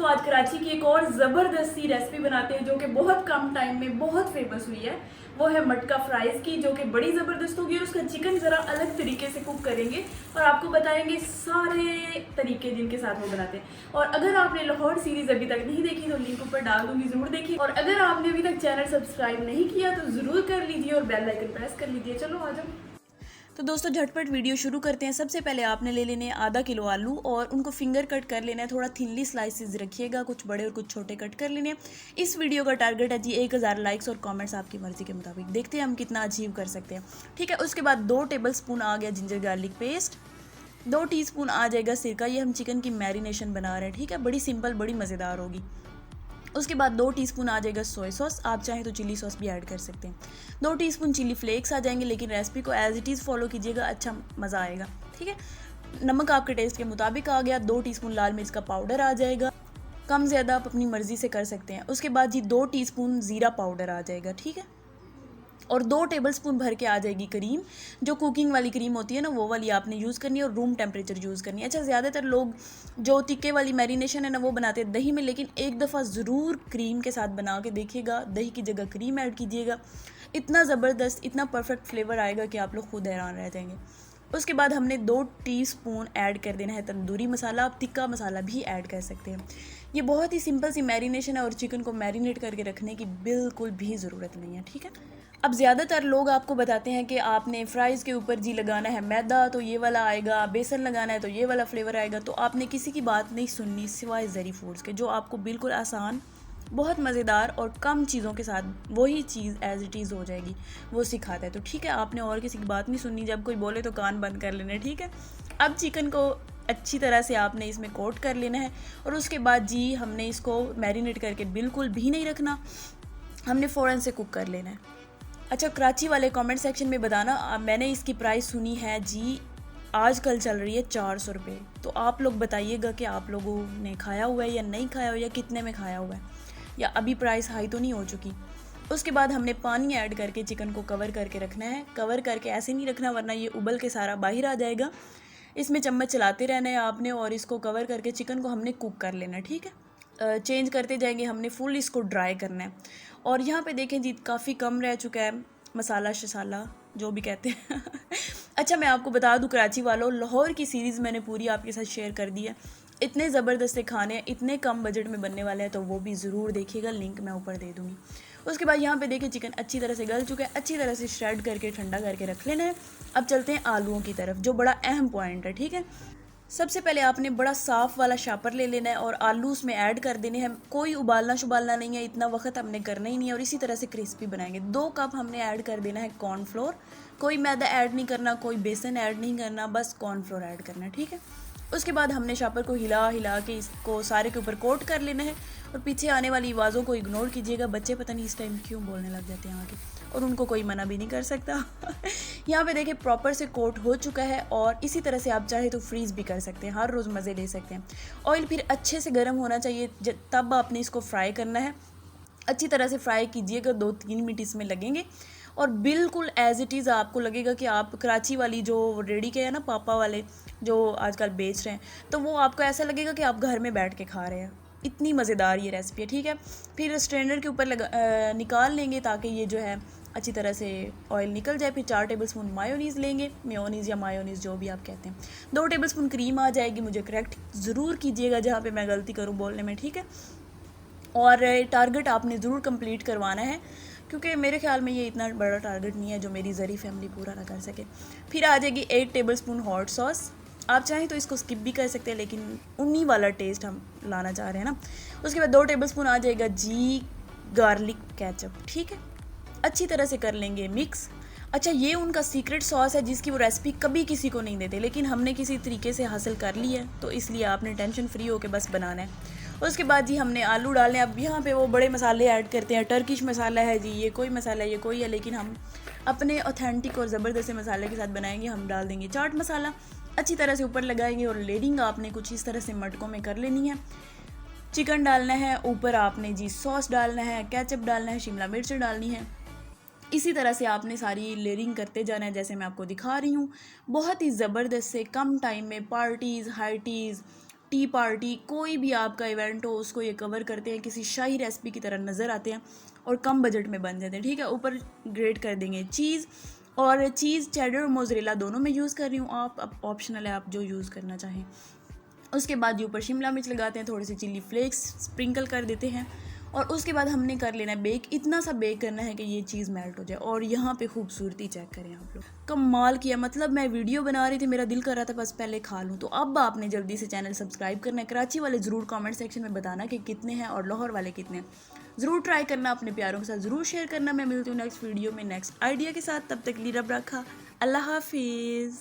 दोस्तों, आज कराची की एक और ज़बरदस्त सी रेसिपी बनाते हैं जो कि बहुत कम टाइम में बहुत फेमस हुई है। वो है मटका फ्राइज़ की, जो कि बड़ी ज़बरदस्त होगी। और उसका चिकन ज़रा अलग तरीके से कुक करेंगे और आपको बताएंगे सारे तरीके जिनके साथ वो बनाते हैं। और अगर आपने लाहौर सीरीज़ अभी तक नहीं देखी तो लिंक ऊपर डाल दूंगी, ज़रूर देखिए। और अगर आपने अभी तक चैनल सब्सक्राइब नहीं किया तो ज़रूर कर लीजिए और बेल आइकन प्रेस कर लीजिए। चलो आ जाओ। तो दोस्तों झटपट वीडियो शुरू करते हैं। सबसे पहले आपने ले लेने हैं आधा किलो आलू और उनको फिंगर कट कर लेना है। थोड़ा थिनली स्लाइसेस रखिएगा, कुछ बड़े और कुछ छोटे कट कर लेने हैं। इस वीडियो का टारगेट है जी 1000 लाइक्स और कमेंट्स आपकी मर्जी के मुताबिक। देखते हैं हम कितना अचीव कर सकते हैं। ठीक है, उसके बाद 2 टेबलस्पून आ गया जिंजर गार्लिक पेस्ट, 2 टीस्पून आ जाएगा सिरका। ये हम चिकन की मैरिनेशन बना रहे हैं। ठीक है, बड़ी सिंपल बड़ी मज़ेदार होगी। उसके बाद 2 टीस्पून आ जाएगा सोया सॉस, आप चाहें तो चिली सॉस भी ऐड कर सकते हैं। 2 टीस्पून चिली फ्लेक्स आ जाएंगे, लेकिन रेसिपी को एज इट इज़ फॉलो कीजिएगा, अच्छा मज़ा आएगा। ठीक है, नमक आपके टेस्ट के मुताबिक आ गया। 2 टीस्पून लाल मिर्च का पाउडर आ जाएगा, कम ज़्यादा आप अपनी मर्ज़ी से कर सकते हैं। उसके बाद जी 2 टीस्पून ज़ीरा पाउडर आ जाएगा। ठीक है, और 2 टेबलस्पून भर के आ जाएगी क्रीम। जो कुकिंग वाली क्रीम होती है ना, वो वाली आपने यूज़ करनी है और रूम टेम्परेचर यूज़ करनी है। अच्छा, ज़्यादातर लोग जो तिक्के वाली मैरिनेशन है ना वो बनाते हैं दही में, लेकिन एक दफ़ा ज़रूर क्रीम के साथ बना के देखिएगा। दही की जगह क्रीम ऐड कीजिएगा, इतना ज़बरदस्त इतना परफेक्ट फ्लेवर आएगा कि आप लोग खुद हैरान रह जाएंगे। उसके बाद हमने 2 टीस्पून ऐड कर देना है तंदूरी मसाला। आप तिक्का मसाला भी ऐड कर सकते हैं। ये बहुत ही सिंपल सी मैरिनेशन है और चिकन को मैरिनेट करके रखने की बिल्कुल भी ज़रूरत नहीं है। ठीक है, अब ज़्यादातर लोग आपको बताते हैं कि आपने फ्राइज़ के ऊपर जी लगाना है मैदा तो ये वाला आएगा, बेसन लगाना है तो ये वाला फ्लेवर आएगा। तो आपने किसी की बात नहीं सुननी सिवाय ज़री फूड्स के, जो आपको बिल्कुल आसान, बहुत मज़ेदार और कम चीज़ों के साथ वही चीज़ एज इट इज़ हो जाएगी, वो सिखाता है। तो ठीक है, आपने और किसी की बात नहीं सुननी, जब कोई बोले तो कान बंद कर लेने। ठीक है, अब चिकन को अच्छी तरह से आपने इसमें कोट कर लेना है और उसके बाद जी हमने इसको मैरिनेट करके बिल्कुल भी नहीं रखना, हमने फ़ौरन से कुक कर लेना है। अच्छा, कराची वाले कमेंट सेक्शन में बताना, मैंने इसकी प्राइस सुनी है जी आजकल चल रही है 400 रुपये। तो आप लोग बताइएगा कि आप लोगों ने खाया हुआ है या नहीं खाया हुआ, या कितने में खाया हुआ है, या अभी प्राइस हाई तो नहीं हो चुकी। उसके बाद हमने पानी ऐड करके चिकन को कवर करके रखना है। कवर करके ऐसे नहीं रखना वरना ये उबल के सारा बाहर आ जाएगा। इसमें चम्मच चलाते रहना है आपने और इसको कवर करके चिकन को हमने कुक कर लेना है। ठीक है, चेंज करते जाएंगे, हमने फुल इसको ड्राई करना है। और यहाँ पे देखें जी काफ़ी कम रह चुका है मसाला शसाला जो भी कहते हैं। अच्छा, मैं आपको बता दूँ कराची वालों, लाहौर की सीरीज़ मैंने पूरी आपके साथ शेयर कर दी है। इतने ज़बरदस्त खाने हैं, इतने कम बजट में बनने वाले हैं, तो वो भी ज़रूर देखिएगा, लिंक मैं ऊपर दे दूँगी। उसके बाद यहाँ पे देखिए चिकन अच्छी तरह से गल चुका है, अच्छी तरह से श्रेड करके ठंडा करके रख लेना है। अब चलते हैं आलूओं की तरफ, जो बड़ा अहम पॉइंट है। ठीक है, सबसे पहले आपने बड़ा साफ़ वाला शापर ले लेना है और आलू उसमें ऐड कर देने हैं। कोई उबालना शुबालना नहीं है, इतना वक्त हमने करना ही नहीं है और इसी तरह से क्रिस्पी बनाएंगे। 2 कप हमने ऐड कर देना है कॉर्नफ्लोर। कोई मैदा ऐड नहीं करना, कोई बेसन ऐड नहीं करना, बस कॉर्नफ्लोर ऐड करना है। ठीक है, उसके बाद हमने शापर को हिला हिला के इसको सारे के ऊपर कोट कर लेना है। और पीछे आने वाली आवाज़ों को इग्नोर कीजिएगा, बच्चे पता नहीं इस टाइम क्यों बोलने लग जाते हैं आगे, और उनको कोई मना भी नहीं कर सकता। यहाँ पे देखिए प्रॉपर से कोट हो चुका है और इसी तरह से आप चाहे तो फ्रीज़ भी कर सकते हैं, हर रोज़ मज़े ले सकते हैं। ऑयल फिर अच्छे से गर्म होना चाहिए, तब आपने इसको फ्राई करना है। अच्छी तरह से फ्राई कीजिएगा, 2-3 मिनट इसमें लगेंगे और बिल्कुल एज़ इट इज़ आपको लगेगा कि आप कराची वाली जो रेडी के हैं ना पापा वाले जो आजकल बेच रहे हैं, तो वो आपको ऐसा लगेगा कि आप घर में बैठ के खा रहे हैं। इतनी मज़ेदार ये रेसिपी है। ठीक है, फिर स्ट्रेनर के ऊपर निकाल लेंगे ताकि ये जो है अच्छी तरह से ऑयल निकल जाए। फिर 4 टेबलस्पून मायोनीज़ लेंगे, मेयोनीज़ या मायोनीज़ जो भी आप कहते हैं। 2 टेबलस्पून क्रीम आ जाएगी, मुझे करेक्ट ज़रूर कीजिएगा जहाँ पे मैं गलती करूँ बोलने में। ठीक है, और टारगेट आपने ज़रूर कंप्लीट करवाना है, क्योंकि मेरे ख्याल में ये इतना बड़ा टारगेट नहीं है जो मेरी ज़री फैमिली पूरा ना कर सके। फिर आ जाएगी 8 टेबलस्पून हॉट सॉस। आप चाहें तो इसको स्किप भी कर सकते हैं, लेकिन उन्हीं वाला टेस्ट हम लाना चाह रहे हैं ना। उसके बाद 2 टेबलस्पून आ जाएगा जी गार्लिक केचप। ठीक है, अच्छी तरह से कर लेंगे मिक्स। अच्छा, ये उनका सीक्रेट सॉस है जिसकी वो रेसिपी कभी किसी को नहीं देते, लेकिन हमने किसी तरीके से हासिल कर ली है, तो इसलिए आपने टेंशन फ्री होकर बस बनाना है। उसके बाद जी हमने आलू डालने। अब यहाँ पे वो बड़े मसाले ऐड करते हैं, टर्किश मसाला है जी, ये कोई मसाला है, ये कोई है, लेकिन हम अपने ऑथेंटिक और ज़बरदस्त मसाले के साथ बनाएंगे। हम डाल देंगे चाट मसाला, अच्छी तरह से ऊपर लगाएंगे और लेयरिंग आपने कुछ इस तरह से मटकों में कर लेनी है। चिकन डालना है, ऊपर आपने जी सॉस डालना है, केचप डालना है, शिमला मिर्च डालनी है। इसी तरह से आपने सारी लेयरिंग करते जाना है जैसे मैं आपको दिखा रही हूँ। बहुत ही ज़बरदस्त से कम टाइम में पार्टीज़, हार्टीज़, टी पार्टी, कोई भी आपका इवेंट हो उसको ये कवर करते हैं, किसी शाही रेसिपी की तरह नज़र आते हैं और कम बजट में बन जाते हैं। ठीक है, ऊपर ग्रेट कर देंगे चीज़, और चीज़ चेडर और मोज़रेला दोनों मैं यूज़ कर रही हूँ, आप ऑप्शनल है, आप जो यूज़ करना चाहें। उसके बाद ऊपर शिमला मिर्च लगाते हैं, थोड़े से चिली फ्लेक्स स्प्रिंकल कर देते हैं, और उसके बाद हमने कर लेना है बेक। इतना सा बेक करना है कि ये चीज़ मेल्ट हो जाए। और यहाँ पे खूबसूरती चेक करें आप लोग, कमाल किया। मतलब मैं वीडियो बना रही थी, मेरा दिल कर रहा था बस पहले खा लूँ। तो अब आपने जल्दी से चैनल सब्सक्राइब करना है। कराची वाले ज़रूर कमेंट सेक्शन में बताना कि कितने हैं और लाहौर वाले कितने हैं। ज़रूर ट्राई करना, अपने प्यारों के साथ ज़रूर शेयर करना। मैं मिलती हूँ नेक्स्ट वीडियो में नेक्स्ट आइडिया के साथ। तब तक के लिए रब रखा, अल्लाह हाफिज़।